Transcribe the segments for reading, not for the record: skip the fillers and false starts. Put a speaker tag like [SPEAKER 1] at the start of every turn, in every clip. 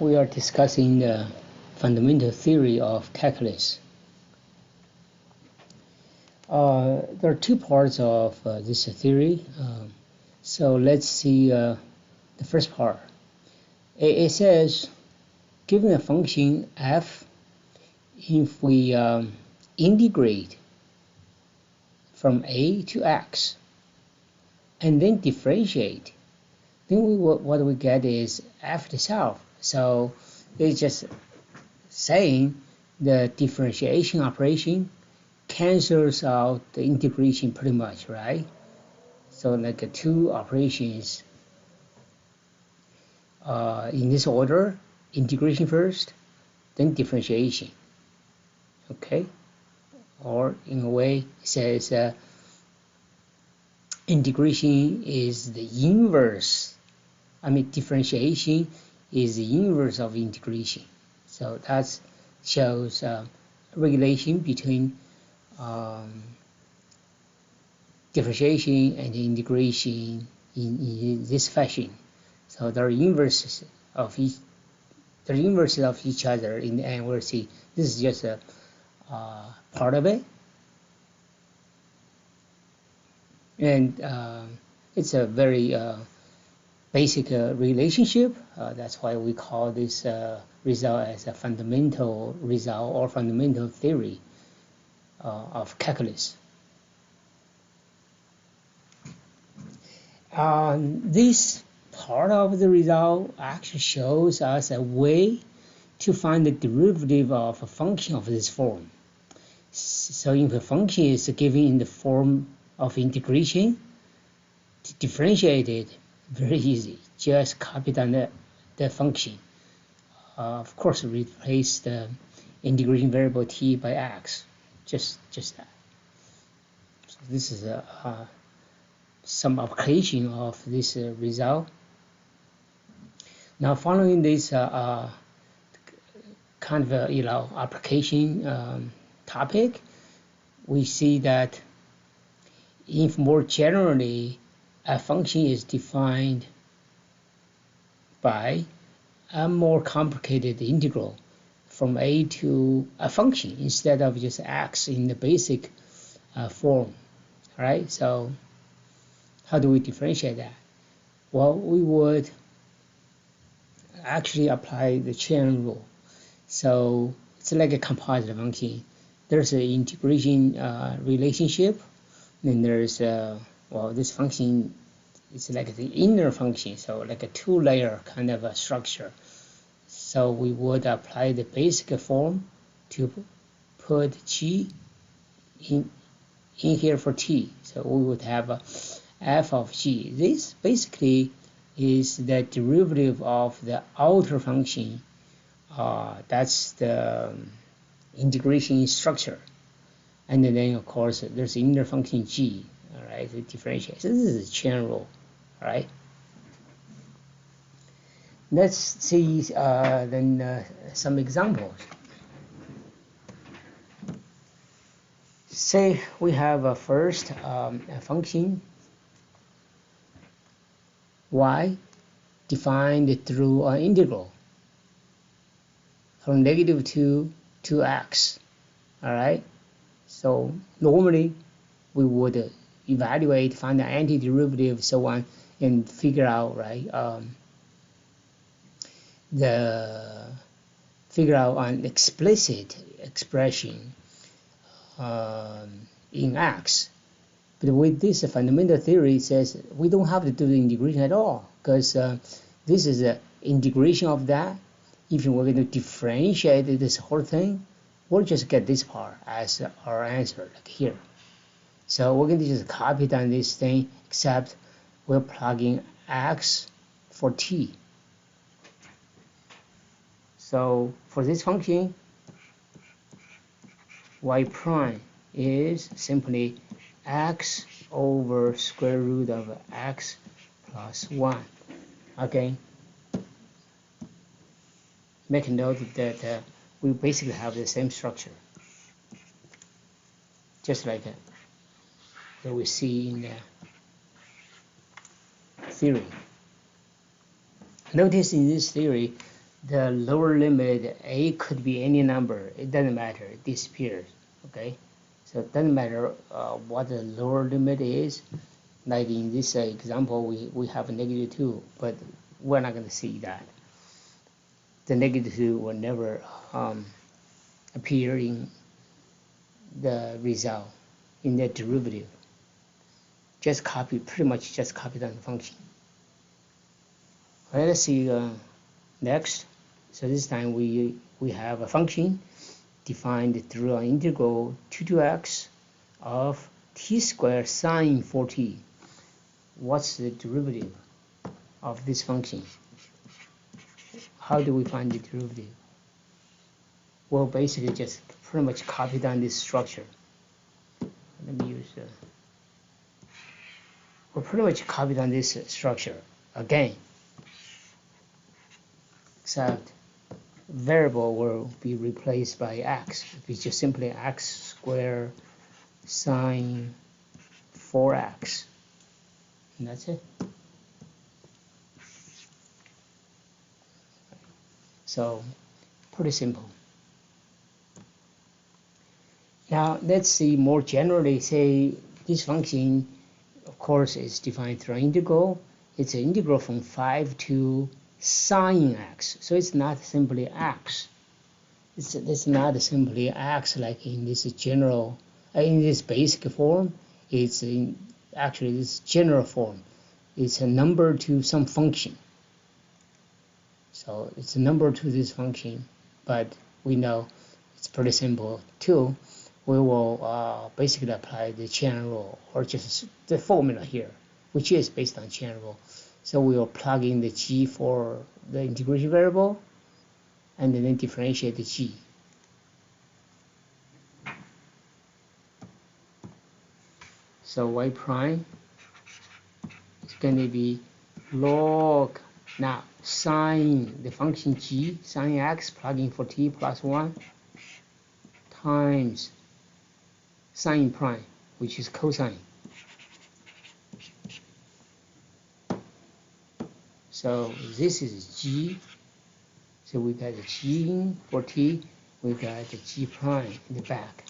[SPEAKER 1] we are discussing the fundamental theory of calculus. There are two parts of this theory. So let's see the first part. It says, given a function f, if we integrate from a to x and then differentiate, then what we get is f itself. So it's just saying the differentiation operation cancels out the integration pretty much, right? So like two operations in this order: integration first, then differentiation. Okay, or in a way it says integration is the inverse. Differentiation is the inverse of integration. So that shows regulation between differentiation and integration in this fashion. So they're inverses of each. They're inverses of each other in the end. We'll see. This is just a part of it, and it's a very basic relationship. That's why we call this result as a fundamental result or fundamental theory of calculus. This part of the result actually shows us a way to find the derivative of a function of this form. So if a function is given in the form of integration, to differentiate it, very easy. Just copy down the function. Of course, replace the integration variable t by x. Just that. So this is some application of this result. Now, following this kind of application topic, we see that if more generally a function is defined by a more complicated integral from a to a function instead of just x in the basic form, right? So how do we differentiate that? Well, we would actually apply the chain rule. So it's like a composite function. There's an integration relationship, then there's this function is like the inner function, so like a two-layer kind of a structure. So we would apply the basic form to put g in here for t. So we would have f of g. This basically is the derivative of the outer function. That's the integration structure. And then, of course, there's the inner function g, all right, to differentiate. So this is a chain rule, all right? Let's see then some examples. Say we have a first a function y defined through an integral from -2 to x, all right? So normally we would evaluate, find the antiderivative, so on, and figure out, right, figure out an explicit expression in x. But with this fundamental theory, it says we don't have to do the integration at all, because this is an integration of that. If we're going to differentiate this whole thing, we'll just get this part as our answer, like here. So we're going to just copy down this thing, except we're plugging x for t. So for this function, y prime is simply x over square root of x plus 1. Okay. Make a note that we basically have the same structure, just like that we see in the theory. Notice in this theory, the lower limit a could be any number. It doesn't matter. It disappears. Okay, so it doesn't matter what the lower limit is. Like in this example, we have a -2, but we're not going to see that. The -2 will never appear in the result in the derivative. Just copy, pretty much just copy down the function. All right, let's see next. So this time we have a function defined through an integral 2 to x of t squared sine 4t. What's the derivative of this function? How do we find the derivative? Well, basically just pretty much copy down this structure. Let me use we'll pretty much copy down this structure again, except variable will be replaced by x. It's just simply x squared sine 4x, and that's it. So pretty simple. Now let's see more generally. Say this function, of course, is defined through an integral. It's an integral from 5 to sine x. So it's not simply x. It's not simply x like in this general, in this basic form. It's in actually this general form. It's a number to some function. So it's a number to this function, but we know it's pretty simple too. We will basically apply the chain rule, or just the formula here, which is based on chain rule. So we will plug in the g for the integration variable, and then differentiate the g. So y prime is going to be log, now sine the function g, sine x, plugging for t plus 1, times sine prime, which is cosine. So this is g. So we got the g in for t, we got the g prime in the back.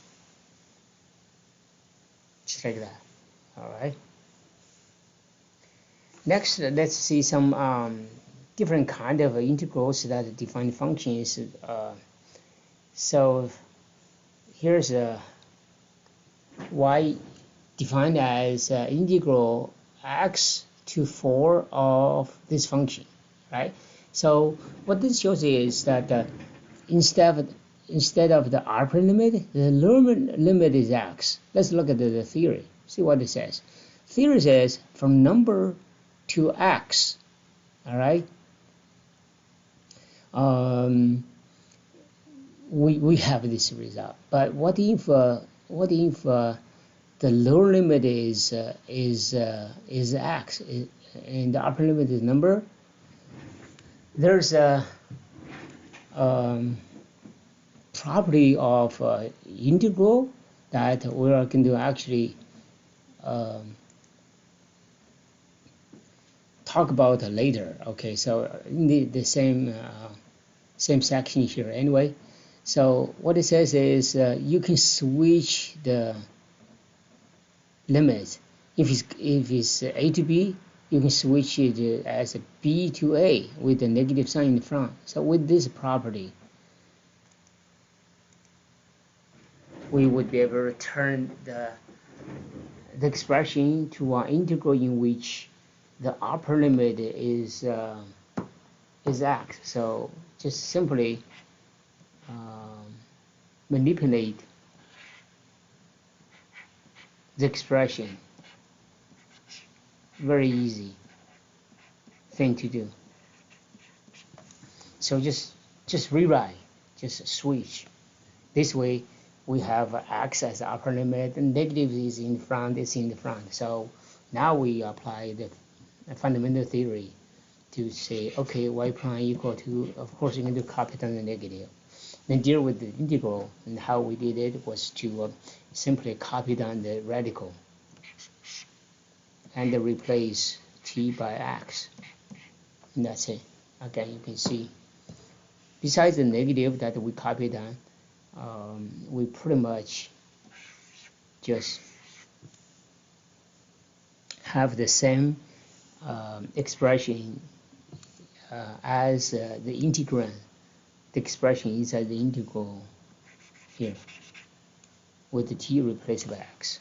[SPEAKER 1] Just like that. All right. Next, let's see some different kind of integrals that define functions. So here's a y defined as integral x to 4 of this function, right? So what this shows is that instead of the upper limit, the lower limit is x. Let's look at the theory. See what it says. Theory says from number to x. All right. We have this result. But what if the lower limit is x and the upper limit is number? There's a property of integral that we are going to actually talk about later. Okay, so in the same section here anyway. So what it says is you can switch the limits. If it's a to b, you can switch it as a b to a with the negative sign in front. So with this property, we would be able to turn the expression to an integral in which the upper limit is x. So just simply manipulate the expression. Very easy thing to do. So just rewrite, just switch. This way we have x as the upper limit, and negative is in front, it's in the front. So now we apply the fundamental theory to say, okay, y prime equal to, of course you're going to copy down the negative. Then deal with the integral, and how we did it was to simply copy down the radical and replace t by x. And that's it. Again, you can see besides the negative that we copied on, we pretty much just have the same expression as the integrand. The expression inside the integral here with the t replaced by x,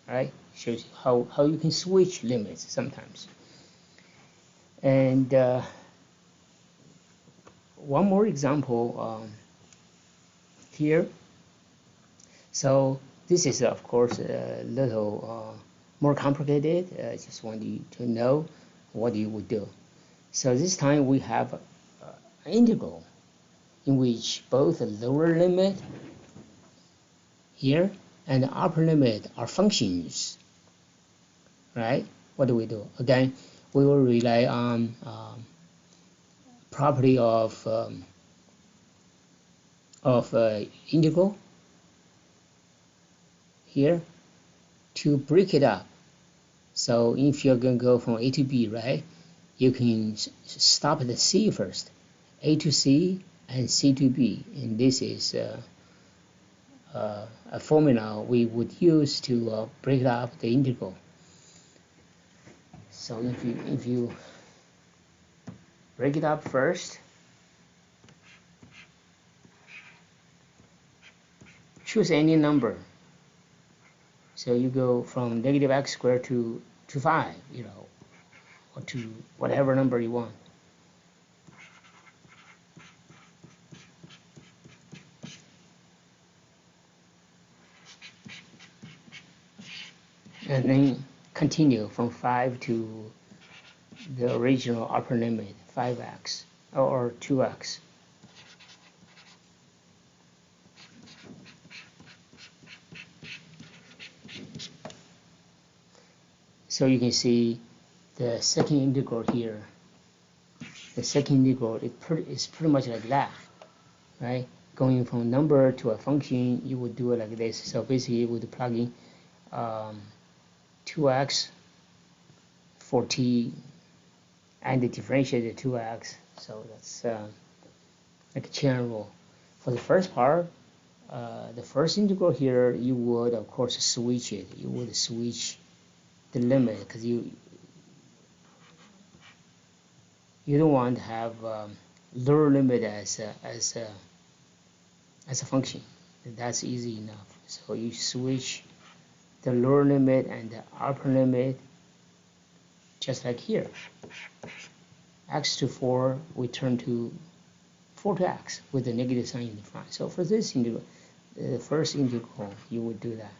[SPEAKER 1] right? Shows you how you can switch limits sometimes. And one more example here. So this is of course a little more complicated. I just want you to know what you would do. So this time we have an integral in which both the lower limit here and the upper limit are functions, right? What do we do? Again, we will rely on property of integral here to break it up. So if you're going to go from a to b, right, you can stop at the c first, a to c and c to b, and this is a formula we would use to break up the integral. So if you break it up first, choose any number. So you go from negative x squared to 5, you know, or to whatever number you want. And then continue from 5 to the original upper limit, 5x or 2x. So you can see the second integral here. The second integral is pretty much like that, right? Going from number to a function, you would do it like this. So basically, you would plug in 2x for t and differentiate the 2x. So that's like a chain rule. For the first part, the first integral here, you would of course switch it. You would switch the limit because you don't want to have lower limit as a function. That's easy enough. So you switch the lower limit and the upper limit just like here. X to 4, we turn to 4 to x with the negative sign in the front. So for this integral, the first integral, you would do that.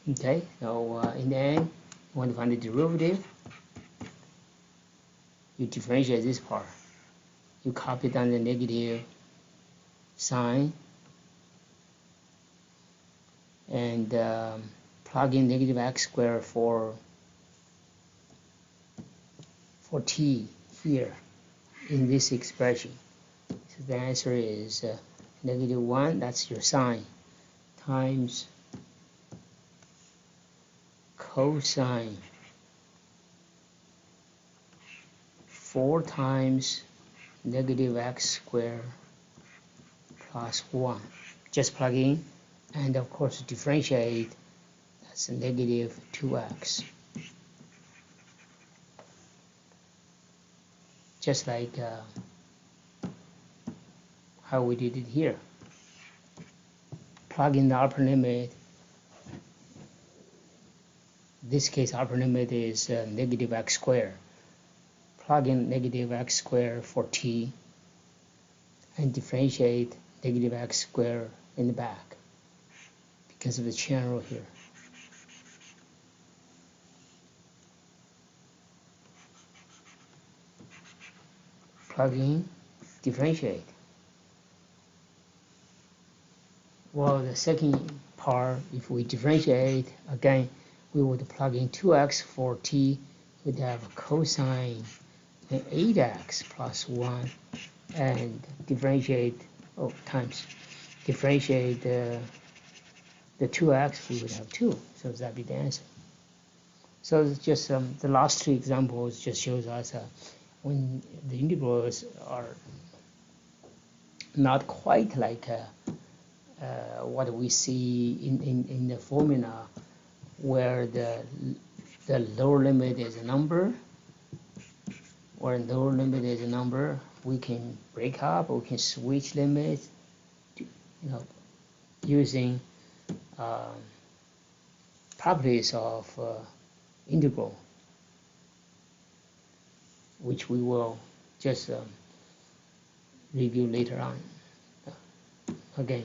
[SPEAKER 1] Okay, so in the end, you want to find the derivative. You differentiate this part. You copy down the negative sign and plug in negative x squared for t here in this expression. So the answer is negative 1, that's your sign, times cosine 4 times negative x squared plus 1. Just plug in and of course differentiate, that's a negative 2x. Just like how we did it here. Plug in the upper limit. In this case, upper limit is negative x squared. Plug in negative x squared for t and differentiate negative x squared in the back because of the chain rule here. Plug in, differentiate. Well, the second part, if we differentiate, again, we would plug in 2x for t, we'd have cosine 8x plus 1, and differentiate, times, differentiate the 2x, we would have 2, so that'd be the answer. So it's just the last two examples just shows us when the integrals are not quite like what we see in the formula, where the lower limit is a number, or lower limit is a number, we can break up, we can switch limits, using properties of integral, which we will just review later on. Okay.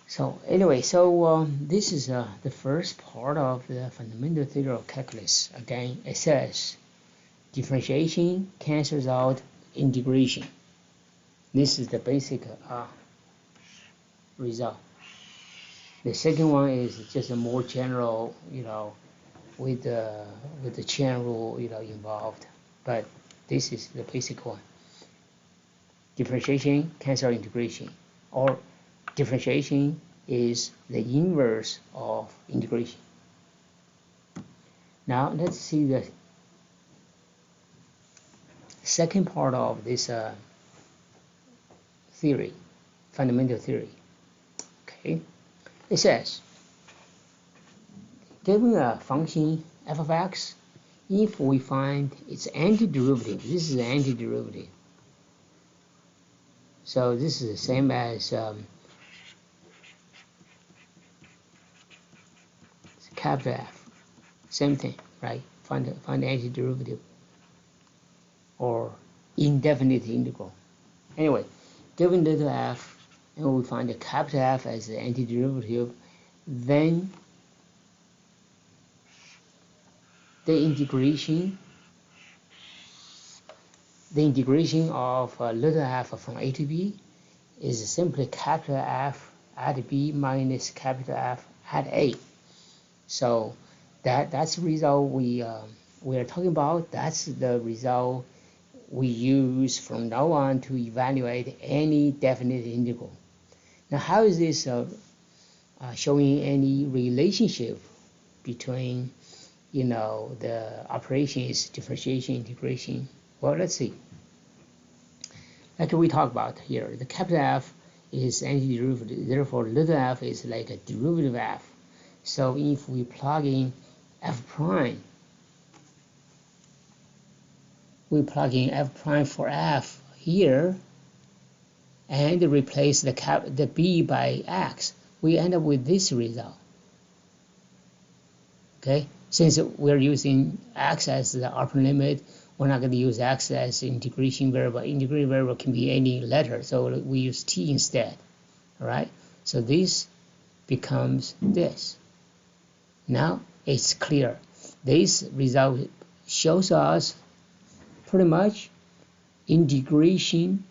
[SPEAKER 1] So anyway, this is the first part of the fundamental theory of calculus. Again, it says differentiation cancels out integration. This is the basic result. The second one is just a more general, with the chain rule, involved. But this is the basic one. Differentiation cancels integration, or differentiation is the inverse of integration. Now let's see the second part of this theory, fundamental theory. Okay, it says, given a function f of x, if we find its antiderivative, this is the antiderivative. So this is the same as capital F, same thing, right? Find the antiderivative or indefinite integral. Anyway, given little f, and we find the capital F as the antiderivative, then the integration of little f from a to b is simply capital F at b minus capital F at a. So that's the result we are talking about. That's the result we use from now on to evaluate any definite integral. Now, how is this showing any relationship between, the operations, differentiation, integration? Well, let's see. Like we talked about here, the capital F is antiderivative, therefore little f is like a derivative f. So if we plug in f prime, we plug in f prime for f here, and replace the b by x, we end up with this result. Okay, since we're using x as the upper limit, we're not going to use x as integration variable. Integration variable can be any letter, so we use t instead. All right, so this becomes this. Now it's clear. This result shows us pretty much integration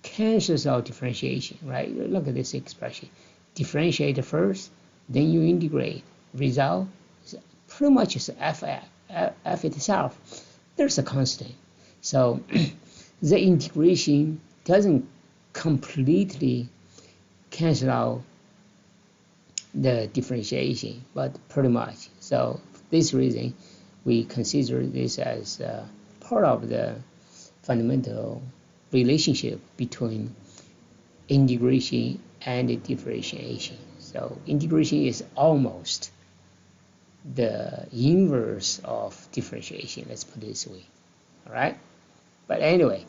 [SPEAKER 1] cancels out differentiation, right? Look at this expression. Differentiate first, then you integrate. Result is pretty much is f itself. There's a constant. So the integration doesn't completely cancel out the differentiation, but pretty much. So this reason, we consider this as part of the fundamental relationship between integration and differentiation. So integration is almost the inverse of differentiation, let's put it this way. All right, but anyway,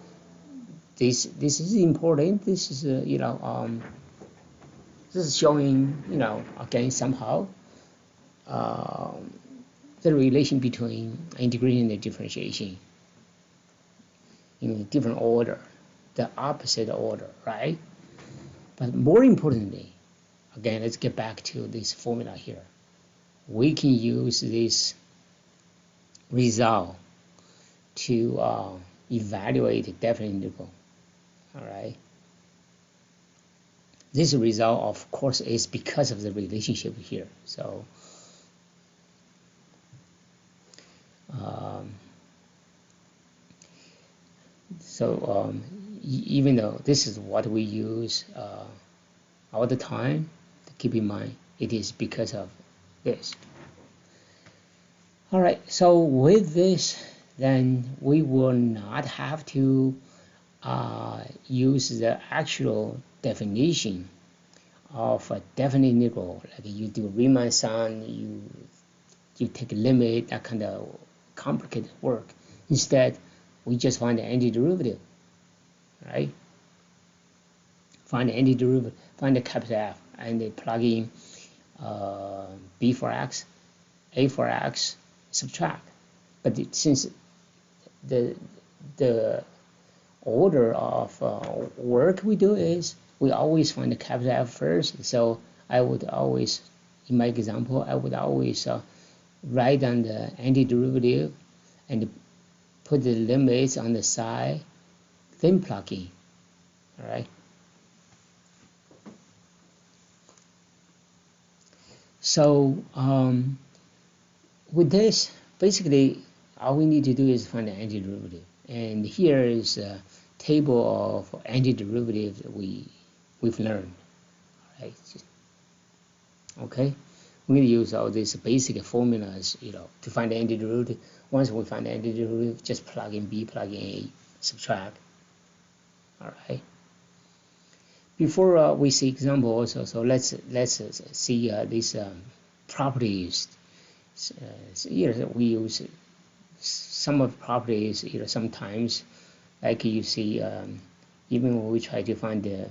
[SPEAKER 1] this is important. This is this is showing again somehow the relation between integration and differentiation in a different order, the opposite order, right? But more importantly, again, let's get back to this formula here. We can use this result to evaluate a definite integral. All right. This result, of course, is because of the relationship here. So even though this is what we use all the time, keep in mind it is because of this. All right, so with this, then we will not have to use the actual definition of a definite integral, like you do Riemann sum, you take a limit, that kind of complicated work. Instead, we just find the antiderivative, right? Find the antiderivative, find the capital F, and they plug in b for x, a for x, subtract. But since the order of work we do is we always find the capital F first. So I would always, in my example, I would always write down the antiderivative and put the limits on the side, then plug in. All right. So with this, basically, all we need to do is find the antiderivative. And here is a table of antiderivatives we've learned. Right? Okay, we're going to use all these basic formulas, to find the antiderivative. Once we find the antiderivative, just plug in b, plug in a, subtract. All right. Before we see example also, so let's see these properties. Here we use some of the properties. Sometimes, like you see, even when we try to find the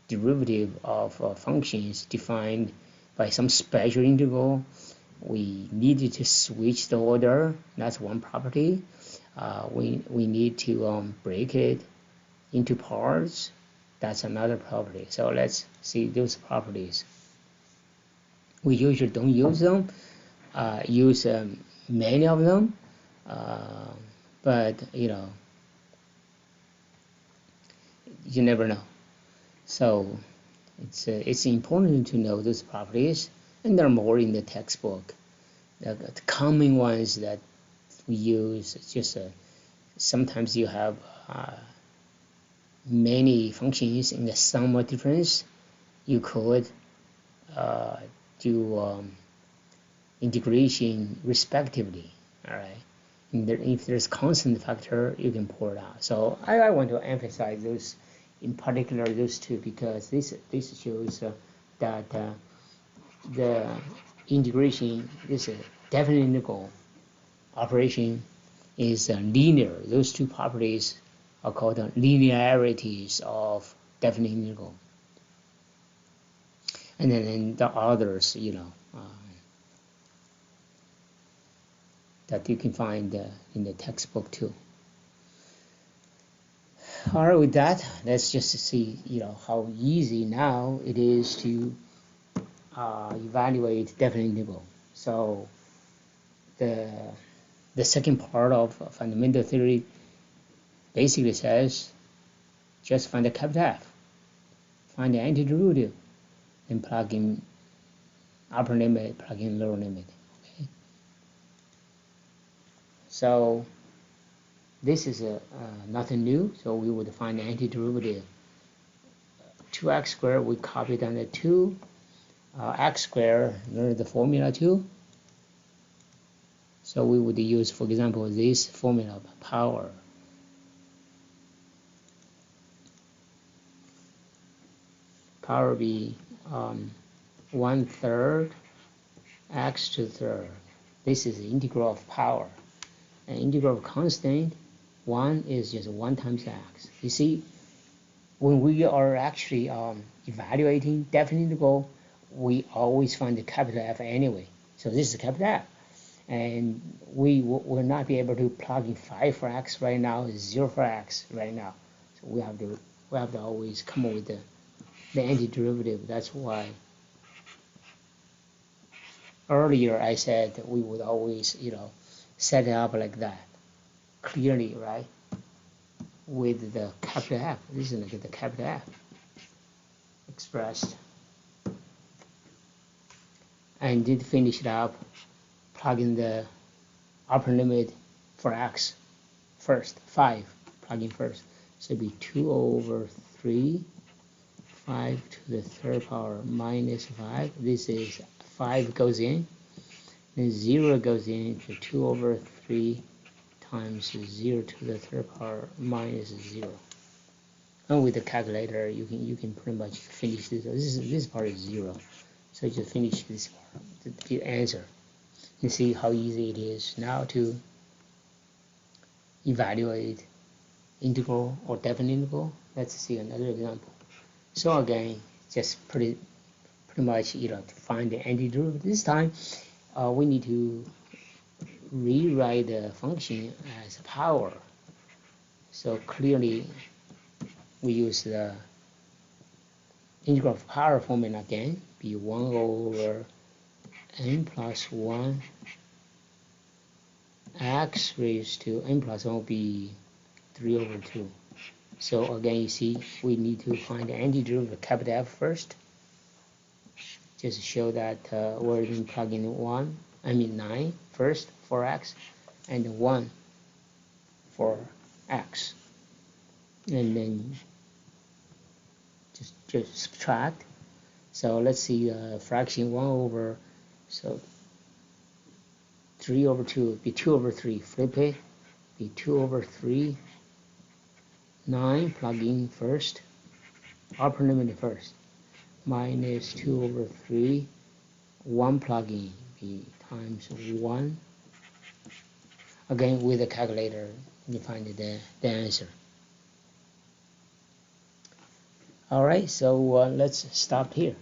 [SPEAKER 1] derivative of functions defined by some special integral, we needed to switch the order. That's one property. We need to break it into parts. That's another property. So let's see those properties. We usually don't use them, use many of them, but you never know. So it's important to know those properties, and there are more in the textbook. The common ones that we use, just sometimes you have many functions in the sum or difference. You could do integration respectively. All right. And if there's constant factor, you can pull it out. So I want to emphasize those, in particular those two, because this shows that the integration is a definite integral operation is linear. Those two properties are called linearities of definite integral. And then the others, that you can find in the textbook too. All right, with that, let's just see, how easy now it is to evaluate definite integral. So the second part of fundamental theory basically says just find the capital F, find the antiderivative, and plug in upper limit, plug in lower limit. Okay. So this is nothing new. So we would find the antiderivative. 2x squared, we copy down the 2. X squared, learn the formula too. So we would use, for example, this formula, power. Power be 1/3 x to the third. This is the integral of power. And integral of constant, 1 is just 1 times x. You see, when we are actually evaluating definite integral, we always find the capital F anyway. So this is capital F. And we will not be able to plug in 5 for x right now, 0 for x right now. So we have to always come up with the antiderivative. That's why earlier I said that we would always, set it up like that, clearly, right? With the capital F. This is like the capital F expressed. And did finish it up, plug in the upper limit for x first, 5, plug in first. So it'd be 2/3, 5 to the third power minus 5. This is 5 goes in, then 0 goes in, so 2/3 times 0 to the third power minus 0. And with the calculator, you can pretty much finish this. This part is 0, so you just finish this part, the answer. You see how easy it is now to evaluate integral or definite integral. Let's see another example. So again, just pretty much to find the antiderivative. This time, we need to rewrite the function as power. So clearly, we use the integral of power formula again, be 1 over n plus 1 x raised to n plus 1 will be 3 over 2. So again, you see, we need to find the antiderivative of capital F first. Just show that we're going to plug in 9 first for x, and 1 for x. And then just subtract. So let's see fraction 1 over, so 3 over 2 be 2 over 3, flip it, be 2 over 3, 9 plug in first, upper limit first, minus 2 over 3, 1 plug in, be times 1. Again, with the calculator, you find the answer. Alright, so let's stop here.